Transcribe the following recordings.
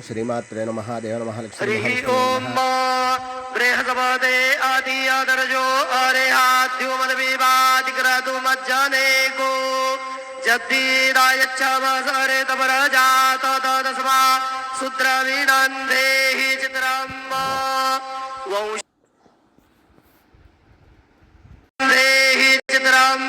श्रीमात्रे नमः देव नमः लक्ष्मी हरि नमः ओम बृहस्पते आदि आदर्जो अरेहाद्यो मदविवादिक्रतु मज्जने को जद्दीदायच्छामसरे तपरजात तदस्मा शूद्रविनन्देहि चित्रम् वंश देहि चित्रम्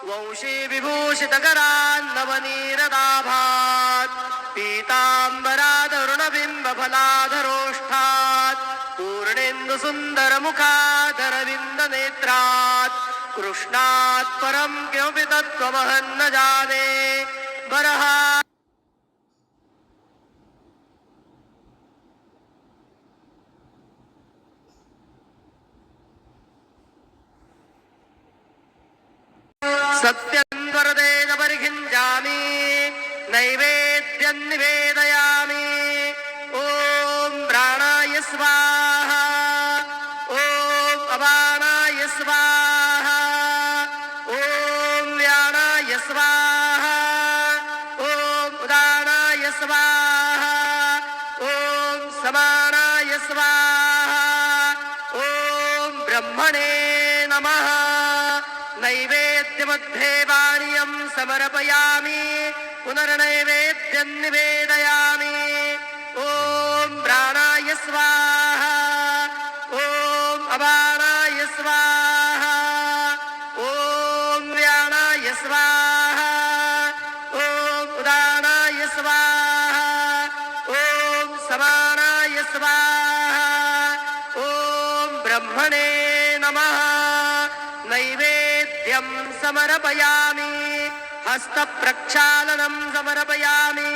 वंशी विभूषितकरान्नवनीरदाभात् पीताम्बरादरुणबिम्बफलाधरोष्ठात् पूर्णेन्दुसुन्दरमुखादरविन्दनेत्रात् कृष्णात् परं किमपि तत्त्वमहं न जाने बरहा सत्यं वरदेन परिखिञ्चामि नैवेद्यं निवेदयामि ॐ प्राणाय स्वाहा ॐ अपानाय स्वाहा ॐ व्यानाय स्वाहा ॐ उदानाय स्वाहा ॐ समानाय स्वाहा ॐ ब्रह्मणे नमः नैवेद्यमध्ये वाणियं समर्पयामि पुनर्नैवेद्यं निवेदयामि ॐ प्राणाय स्वाहा ॐ अपानाय स्वाहा ॐ व्यानाय स्वाहा ॐ उदानाय स्वाहा ॐ समानाय स्वाहा ॐ ब्रह्मणे नमः नैवेद्यं समर्पयामि हस्तप्रक्षालनं समर्पयामि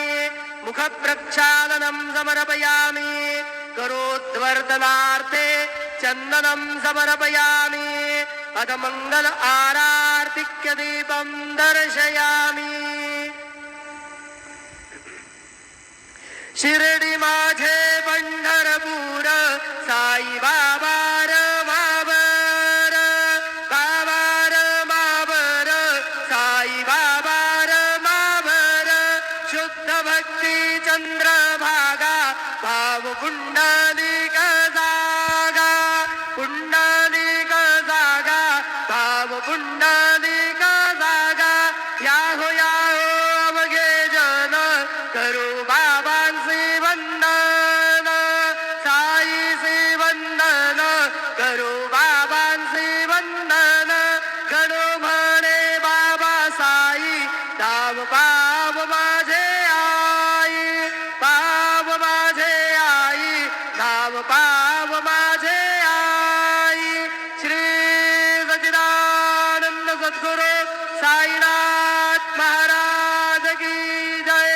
मुखप्रक्षालनं समर्पयामि करोद्वर्धनार्थे चन्दनं समर्पयामि अथ मङ्गल आरार्तिक्यदीपं दर्शयामि शिर्डी माझे पंढरपूर साई बाबा चंद्रभागा भाव पुंडलिक जागा पुंडलिक जागा भाव पुंडलिक जागा याहो याहो अवघे जन करू बाबांचे वंदन साईचे वंदन करू बाबांचे वंदन गणो म्हणे बाबा साई दाम पाव माझे पाव माझे आई श्री सच्चिदानंद सद्गुरु साईनाथ महाराज की जय।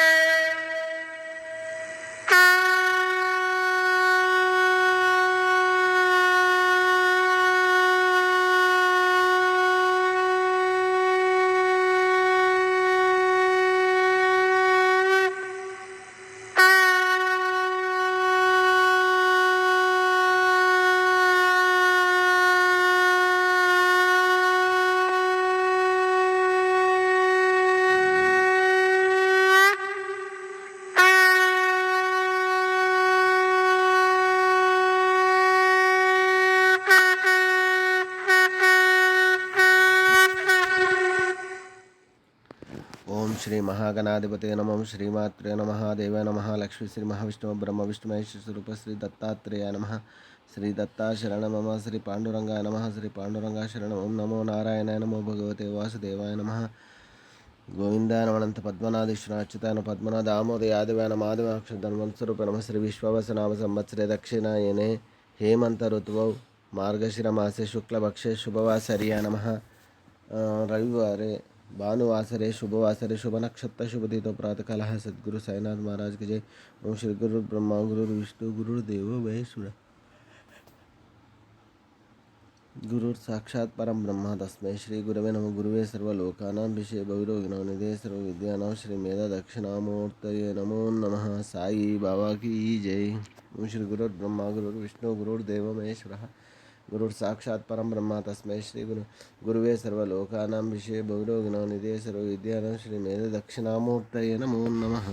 ओम श्री महागणाधिपते नमः श्रीमात्रे नमः देवाय नमः लक्ष्मी श्री महाविष्णु ब्रह्म विष्णु महेश स्वरूप श्री दत्तात्रेय नमः श्री दत्ता शरण मम श्री पांडुरंगाय नमः श्री पांडुरंगा शरण ओम नमो नारायणाय नमो भगवते वासुदेवाय नमः गोविंदाय नमः पद्मनाथ अच्युताय नमः पद्मनाथ दामोदर यादवाय नमः माधवाक्षरधर्मस्वरूप नमः श्री विश्वावसनाम संवत्सरे दक्षिणायने हेमंत ऋतुवौ मार्गशिरमासे शुक्लपक्षे शुभवासर्याय नमः रविवारे भानुवासरे शुभवासरे शुभ नक्षत्र शुभदितो प्रातःकाल सद्गुरु साईनाथ महाराज की जय। ओम श्री गुरु ब्रह्मा गुरु विष्णु गुरुदेव महेश्वर गुरु साक्षात् परम ब्रह्म तस्मै श्री गुरवे नमः गुरुवे सर्वलोकानां विषये भविरोगिणां निधये सर्वविद्यानां श्री मेधा दक्षिणामूर्तये नमो नमः। साई बाबा की जय। ओम श्री गुरु ब्रह्मा गुरु विष्णु गुरुर्देव महेश्वरः गुरुर साक्षात् परम ब्रह्म तस्मै श्री गुरुवे सर्वलोकानां विषये भविरोगिणां निधये सर्वविद्यानां श्री मेधा दक्षिणामूर्तये नमो नमः।